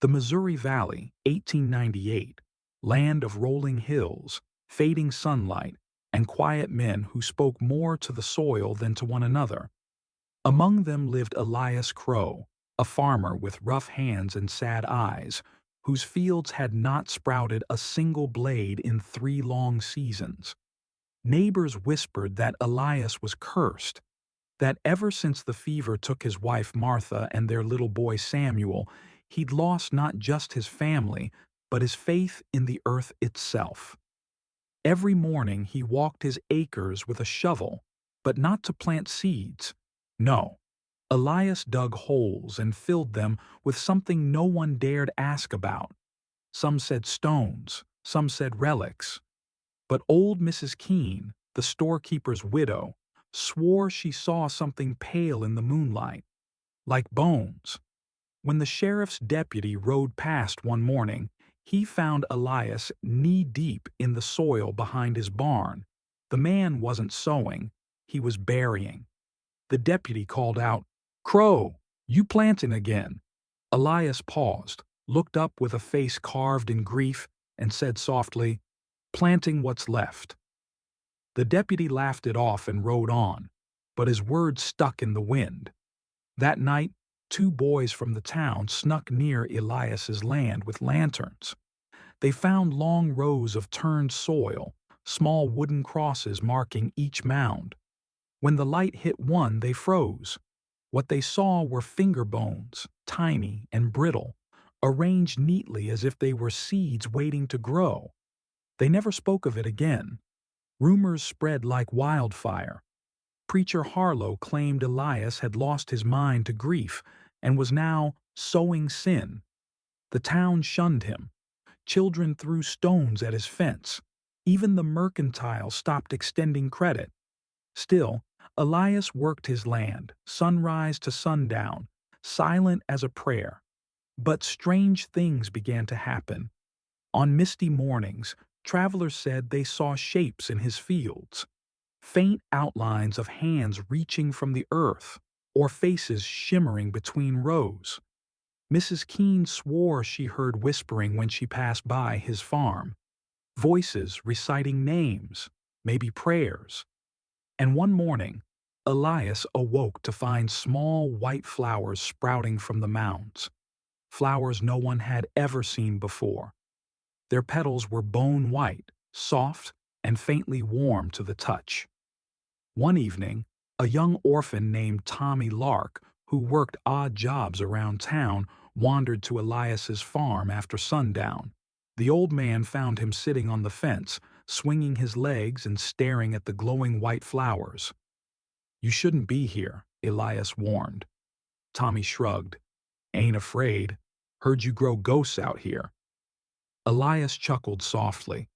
The Missouri Valley, 1898, land of rolling hills, fading sunlight, and quiet men who spoke more to the soil than to one another. Among them lived Elias Crowe, a farmer with rough hands and sad eyes, whose fields had not sprouted a single blade in 3 long seasons. Neighbors whispered that Elias was cursed, that ever since the fever took his wife Martha and their little boy Samuel, he'd lost not just his family, but his faith in the earth itself. Every morning he walked his acres with a shovel, but not to plant seeds. No, Elias dug holes and filled them with something no one dared ask about. Some said stones, some said relics. But old Mrs. Keene, the storekeeper's widow, swore she saw something pale in the moonlight, like bones. When the sheriff's deputy rode past one morning, he found Elias knee-deep in the soil behind his barn. The man wasn't sowing, he was burying. The deputy called out, "Crow, you planting again?" Elias paused, looked up with a face carved in grief, and said softly, "Planting what's left." The deputy laughed it off and rode on, but his words stuck in the wind. That night, 2 boys from the town snuck near Elias's land with lanterns. They found long rows of turned soil, small wooden crosses marking each mound. When the light hit one, they froze. What they saw were finger bones, tiny and brittle, arranged neatly as if they were seeds waiting to grow. They never spoke of it again. Rumors spread like wildfire. Preacher Harlow claimed Elias had lost his mind to grief and was now sowing sin. The town shunned him. Children threw stones at his fence. Even the mercantile stopped extending credit. Still, Elias worked his land, sunrise to sundown, silent as a prayer. But strange things began to happen. On misty mornings, travelers said they saw shapes in his fields, faint outlines of hands reaching from the earth, or faces shimmering between rows. Mrs. Keene swore she heard whispering when she passed by his farm, voices reciting names, maybe prayers. And one morning, Elias awoke to find small white flowers sprouting from the mounds, flowers no one had ever seen before. Their petals were bone white, soft, and faintly warm to the touch. One evening, a young orphan named Tommy Lark, who worked odd jobs around town, wandered to Elias's farm after sundown. The old man found him sitting on the fence, swinging his legs and staring at the glowing white flowers. "You shouldn't be here," Elias warned. Tommy shrugged. "Ain't afraid. Heard you grow ghosts out here." Elias chuckled softly,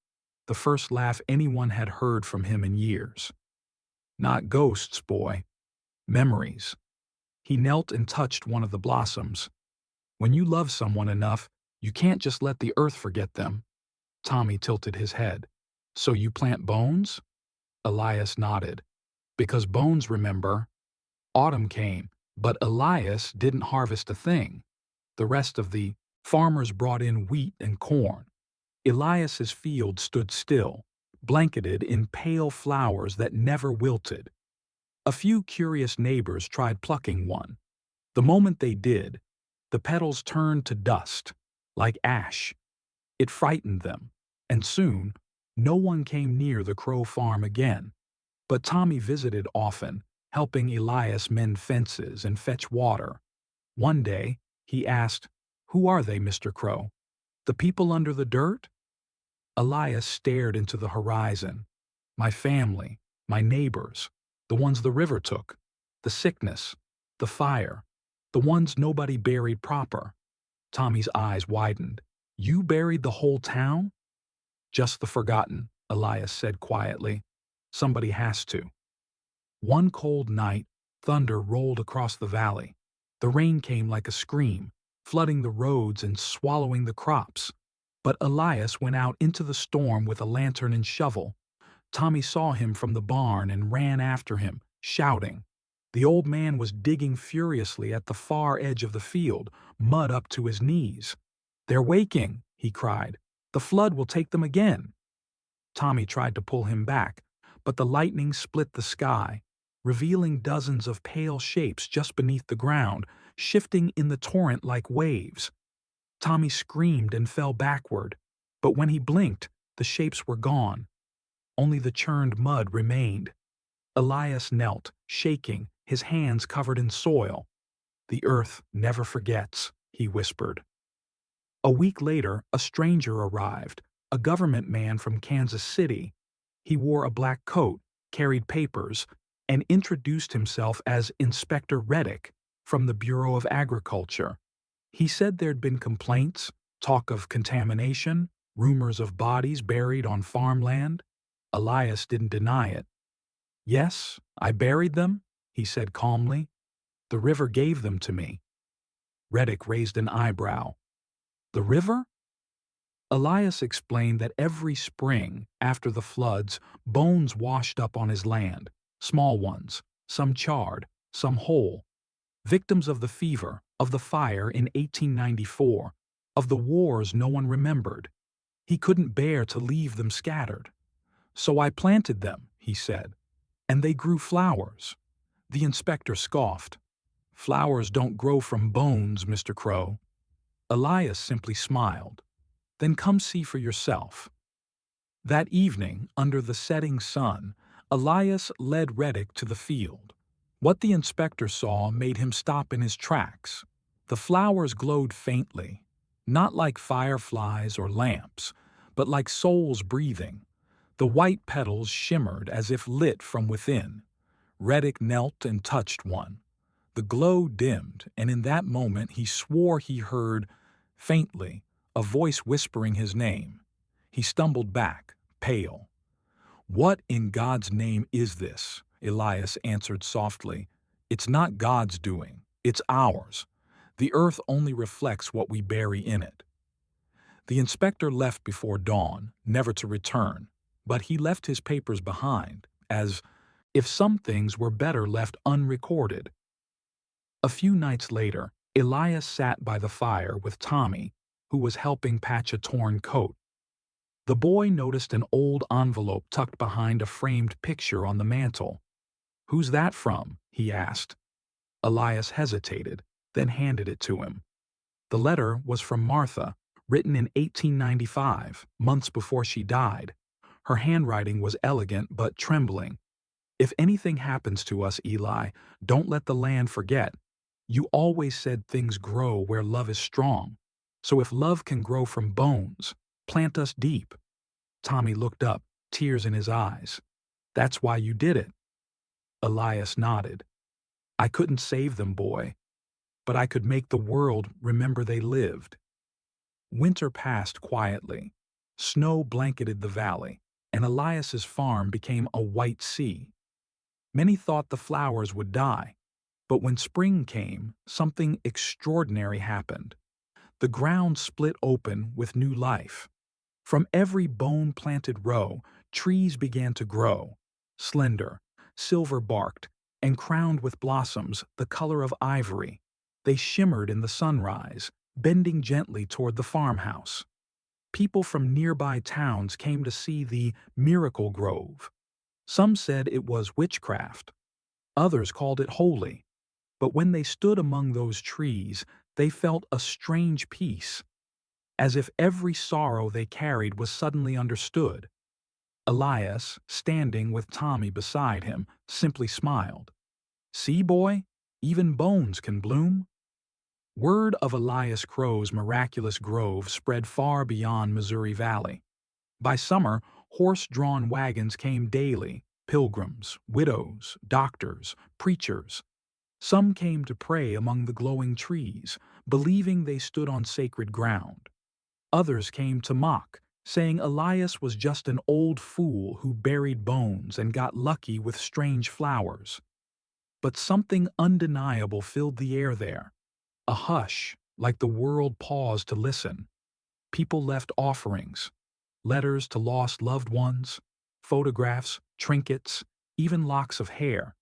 the first laugh anyone had heard from him in years. "Not ghosts, boy. Memories." He knelt and touched one of the blossoms. "When you love someone enough, you can't just let the earth forget them." Tommy tilted his head. "So you plant bones?" Elias nodded. "Because bones remember." Autumn came, but Elias didn't harvest a thing. The rest of the farmers brought in wheat and corn. Elias's field stood still, blanketed in pale flowers that never wilted. A few curious neighbors tried plucking one. The moment they did, the petals turned to dust, like ash. It frightened them, and soon, no one came near the Crow farm again. But Tommy visited often, helping Elias mend fences and fetch water. One day, he asked, "Who are they, Mr. Crow? The people under the dirt?" Elias stared into the horizon. "My family, my neighbors, the ones the river took, the sickness, the fire, the ones nobody buried proper." Tommy's eyes widened. "You buried the whole town?" "Just the forgotten," Elias said quietly. "Somebody has to." One cold night, thunder rolled across the valley. The rain came like a scream, flooding the roads and swallowing the crops. But Elias went out into the storm with a lantern and shovel. Tommy saw him from the barn and ran after him, shouting. The old man was digging furiously at the far edge of the field, mud up to his knees. "They're waking," he cried. "The flood will take them again." Tommy tried to pull him back, but the lightning split the sky, revealing dozens of pale shapes just beneath the ground, shifting in the torrent like waves. Tommy screamed and fell backward, but when he blinked, the shapes were gone. Only the churned mud remained. Elias knelt, shaking, his hands covered in soil. "The earth never forgets," he whispered. A week later, a stranger arrived, a government man from Kansas City. He wore a black coat, carried papers, and introduced himself as Inspector Reddick from the Bureau of Agriculture. He said there'd been complaints, talk of contamination, rumors of bodies buried on farmland. Elias didn't deny it. "Yes, I buried them," he said calmly. "The river gave them to me." Reddick raised an eyebrow. "The river?" Elias explained that every spring, after the floods, bones washed up on his land, small ones, some charred, some whole, victims of the fever, of the fire in 1894, of the wars no one remembered. He couldn't bear to leave them scattered. "So I planted them," he said, "and they grew flowers." The inspector scoffed. "Flowers don't grow from bones, Mr. Crowe." Elias simply smiled. "Then come see for yourself." That evening, under the setting sun, Elias led Reddick to the field. What the inspector saw made him stop in his tracks. The flowers glowed faintly, not like fireflies or lamps, but like souls breathing. The white petals shimmered as if lit from within. Reddick knelt and touched one. The glow dimmed, and in that moment he swore he heard, faintly, a voice whispering his name. He stumbled back, pale. "What in God's name is this?" Elias answered softly. "It's not God's doing, it's ours. The earth only reflects what we bury in it." The inspector left before dawn, never to return, but he left his papers behind, as if some things were better left unrecorded. A few nights later, Elias sat by the fire with Tommy, who was helping patch a torn coat. The boy noticed an old envelope tucked behind a framed picture on the mantel. "Who's that from?" he asked. Elias hesitated, then handed it to him. The letter was from Martha, written in 1895, months before she died. Her handwriting was elegant but trembling. "If anything happens to us, Eli, don't let the land forget. You always said things grow where love is strong. So if love can grow from bones, plant us deep." Tommy looked up, tears in his eyes. "That's why you did it." Elias nodded. "I couldn't save them, boy, but I could make the world remember they lived." Winter passed quietly. Snow blanketed the valley, and Elias's farm became a white sea. Many thought the flowers would die, but when spring came, something extraordinary happened. The ground split open with new life. From every bone-planted row, trees began to grow, slender, silver-barked, and crowned with blossoms the color of ivory. They shimmered in the sunrise, bending gently toward the farmhouse. People from nearby towns came to see the miracle grove. Some said it was witchcraft. Others called it holy. But when they stood among those trees, they felt a strange peace, as if every sorrow they carried was suddenly understood. Elias, standing with Tommy beside him, simply smiled. "See, boy, even bones can bloom." Word of Elias Crowe's miraculous grove spread far beyond Missouri Valley. By summer, horse-drawn wagons came daily, pilgrims, widows, doctors, preachers. Some came to pray among the glowing trees, believing they stood on sacred ground. Others came to mock, saying Elias was just an old fool who buried bones and got lucky with strange flowers. But something undeniable filled the air there. A hush, like the world paused to listen. People left offerings, letters to lost loved ones, photographs, trinkets, even locks of hair.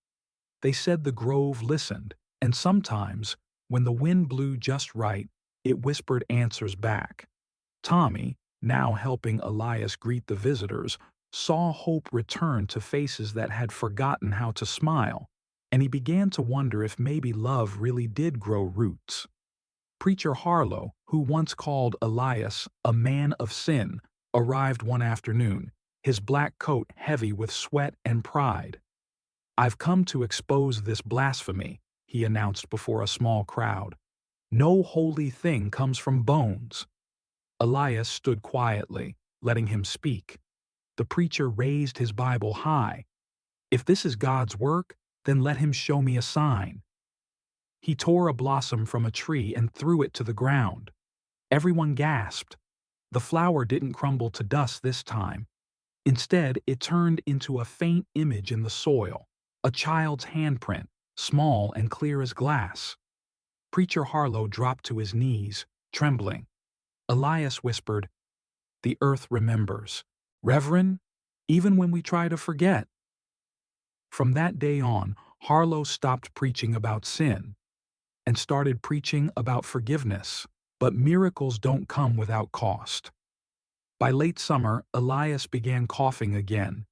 They said the grove listened, and sometimes, when the wind blew just right, It whispered answers back. Tommy, now helping Elias greet the visitors, saw hope return to faces that had forgotten how to smile, and he began to wonder if maybe love really did grow roots. Preacher Harlow, who once called Elias a man of sin, arrived one afternoon, his black coat heavy with sweat and pride. "I've come to expose this blasphemy," he announced before a small crowd. "No holy thing comes from bones." Elias stood quietly, letting him speak. The preacher raised his Bible high. "If this is God's work, then let him show me a sign." He tore a blossom from a tree and threw it to the ground. Everyone gasped. The flower didn't crumble to dust this time. Instead, it turned into a faint image in the soil, a child's handprint, small and clear as glass. Preacher Harlow dropped to his knees, trembling. Elias whispered, "The earth remembers. Reverend, even when we try to forget." From that day on, Harlow stopped preaching about sin and started preaching about forgiveness. But miracles don't come without cost. By late summer, Elias began coughing again,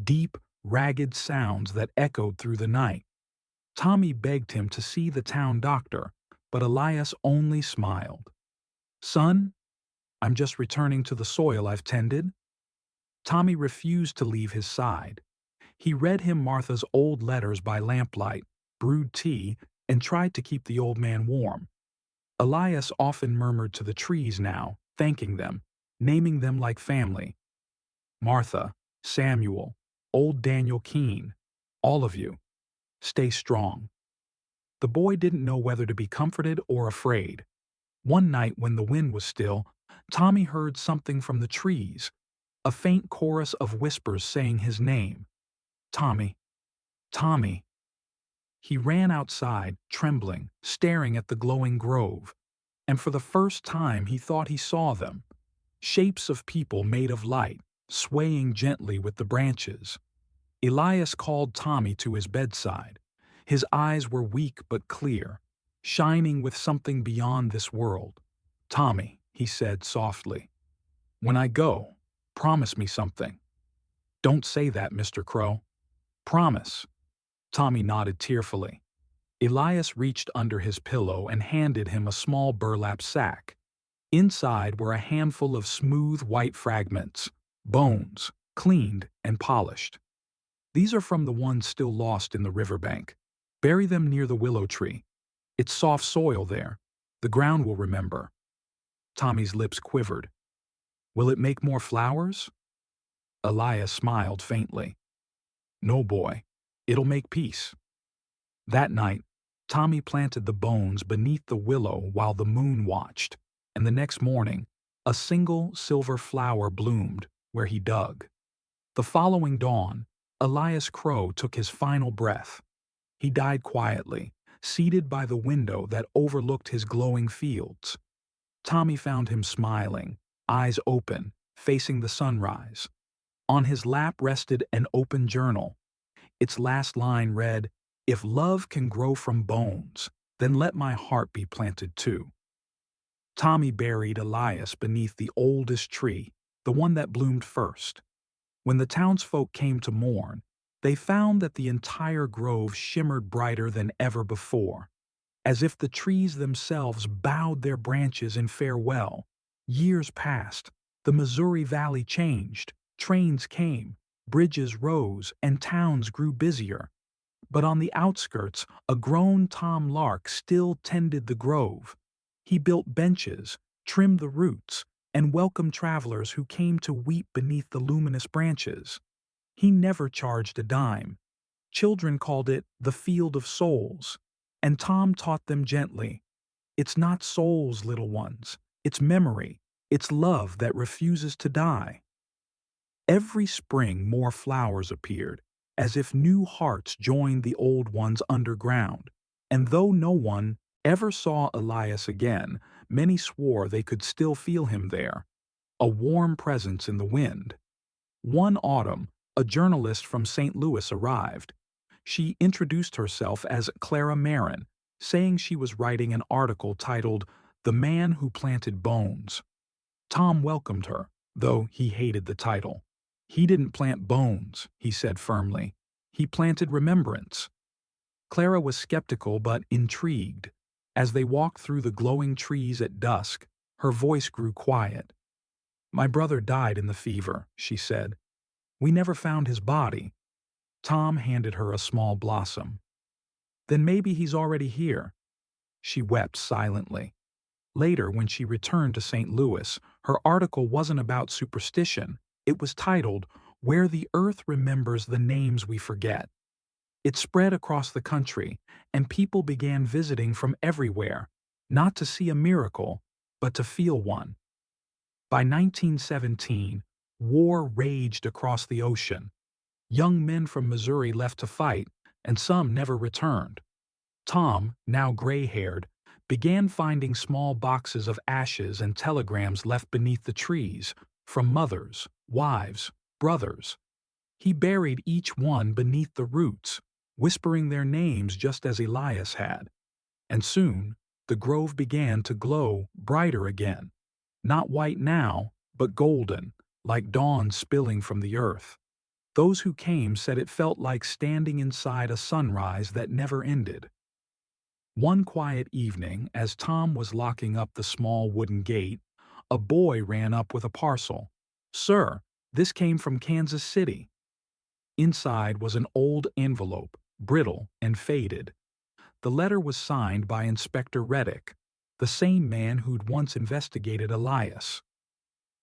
deep, ragged sounds that echoed through the night. Tommy begged him to see the town doctor, but Elias only smiled. "Son, I'm just returning to the soil I've tended." Tommy refused to leave his side. He read him Martha's old letters by lamplight, brewed tea, and tried to keep the old man warm. Elias often murmured to the trees now, thanking them, naming them like family. "Martha, Samuel, old Daniel Keene, all of you, stay strong." The boy didn't know whether to be comforted or afraid. One night when the wind was still, Tommy heard something from the trees, a faint chorus of whispers saying his name. "Tommy, Tommy." He ran outside, trembling, staring at the glowing grove, and for the first time he thought he saw them. Shapes of people made of light, swaying gently with the branches. Elias called Tommy to his bedside. His eyes were weak but clear, shining with something beyond this world. "Tommy," he said softly, "when I go, promise me something." "Don't say that, Mr. Crowe." "Promise." Tommy nodded tearfully. Elias reached under his pillow and handed him a small burlap sack. Inside were a handful of smooth white fragments, bones, cleaned and polished. "These are from the ones still lost in the riverbank. Bury them near the willow tree. It's soft soil there. The ground will remember." Tommy's lips quivered. "Will it make more flowers?" Elias smiled faintly. "No, boy. It'll make peace." That night, Tommy planted the bones beneath the willow while the moon watched, and the next morning, a single silver flower bloomed where he dug. The following dawn, Elias Crowe took his final breath. He died quietly, seated by the window that overlooked his glowing fields. Tommy found him smiling, eyes open, facing the sunrise. On his lap rested an open journal. Its last line read, "If love can grow from bones, then let my heart be planted too." Tommy buried Elias beneath the oldest tree, the one that bloomed first. When the townsfolk came to mourn, they found that the entire grove shimmered brighter than ever before. As if the trees themselves bowed their branches in farewell. Years passed, the Missouri Valley changed, trains came, bridges rose, and towns grew busier. But on the outskirts, a grown Tom Lark still tended the grove. He built benches, trimmed the roots, and welcomed travelers who came to weep beneath the luminous branches. He never charged a dime. Children called it the Field of Souls, and Tom taught them gently, "It's not souls, little ones. It's memory. It's love that refuses to die." Every spring more flowers appeared, as if new hearts joined the old ones underground, and though no one ever saw Elias again, many swore they could still feel him there, a warm presence in the wind. One autumn, a journalist from St. Louis arrived. She introduced herself as Clara Marin, saying she was writing an article titled The Man Who Planted Bones. Tom welcomed her, though he hated the title. He didn't plant bones, he said firmly. He planted remembrance. Clara was skeptical but intrigued. As they walked through the glowing trees at dusk, her voice grew quiet. "My brother died in the fever," she said. "We never found his body." Tom handed her a small blossom. "Then maybe he's already here." She wept silently. Later, when she returned to St. Louis, her article wasn't about superstition. It was titled, "Where the Earth Remembers the Names We Forget." It spread across the country, and people began visiting from everywhere, not to see a miracle, but to feel one. By 1917, war raged across the ocean. Young men from Missouri left to fight, and some never returned. Tom, now gray-haired, began finding small boxes of ashes and telegrams left beneath the trees, from mothers, wives, brothers. He buried each one beneath the roots, whispering their names just as Elias had. And soon, the grove began to glow brighter again. Not white now, but golden, like dawn spilling from the earth. Those who came said it felt like standing inside a sunrise that never ended. One quiet evening, as Tom was locking up the small wooden gate, a boy ran up with a parcel. "Sir, this came from Kansas City." Inside was an old envelope, brittle and faded. The letter was signed by Inspector Reddick, the same man who'd once investigated Elias.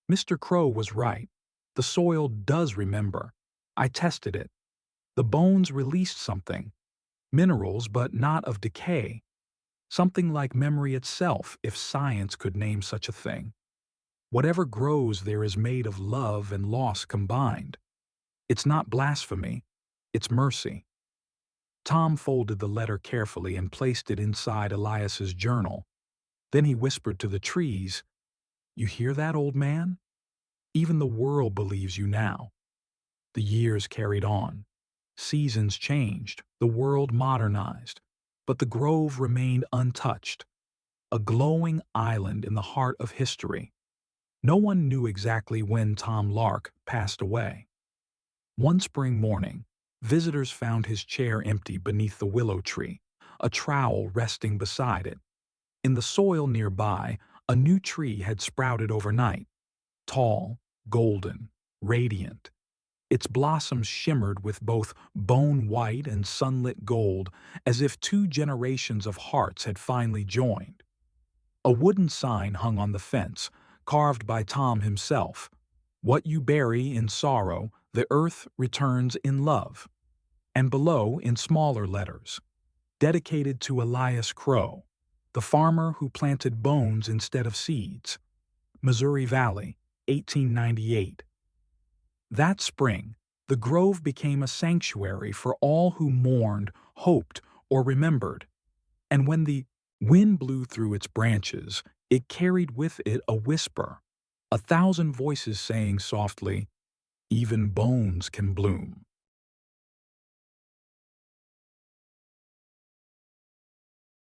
"Mr. Crowe was right. The soil does remember. I tested it. The bones released something. Minerals, but not of decay. Something like memory itself, if science could name such a thing. Whatever grows there is made of love and loss combined. It's not blasphemy. It's mercy." Tom folded the letter carefully and placed it inside Elias's journal. Then he whispered to the trees, "You hear that, old man? Even the world believes you now." The years carried on. Seasons changed, the world modernized, but the grove remained untouched, a glowing island in the heart of history. No one knew exactly when Tom Lark passed away. One spring morning, visitors found his chair empty beneath the willow tree, a trowel resting beside it. In the soil nearby, a new tree had sprouted overnight, tall, golden, radiant. Its blossoms shimmered with both bone white and sunlit gold, as if two generations of hearts had finally joined. A wooden sign hung on the fence, carved by Tom himself. "What you bury in sorrow, the earth returns in love." And below, in smaller letters, "Dedicated to Elias Crowe, the farmer who planted bones instead of seeds. Missouri Valley, 1898. That spring, the grove became a sanctuary for all who mourned, hoped, or remembered. And when the wind blew through its branches, it carried with it a whisper, 1,000 voices saying softly, "Even bones can bloom."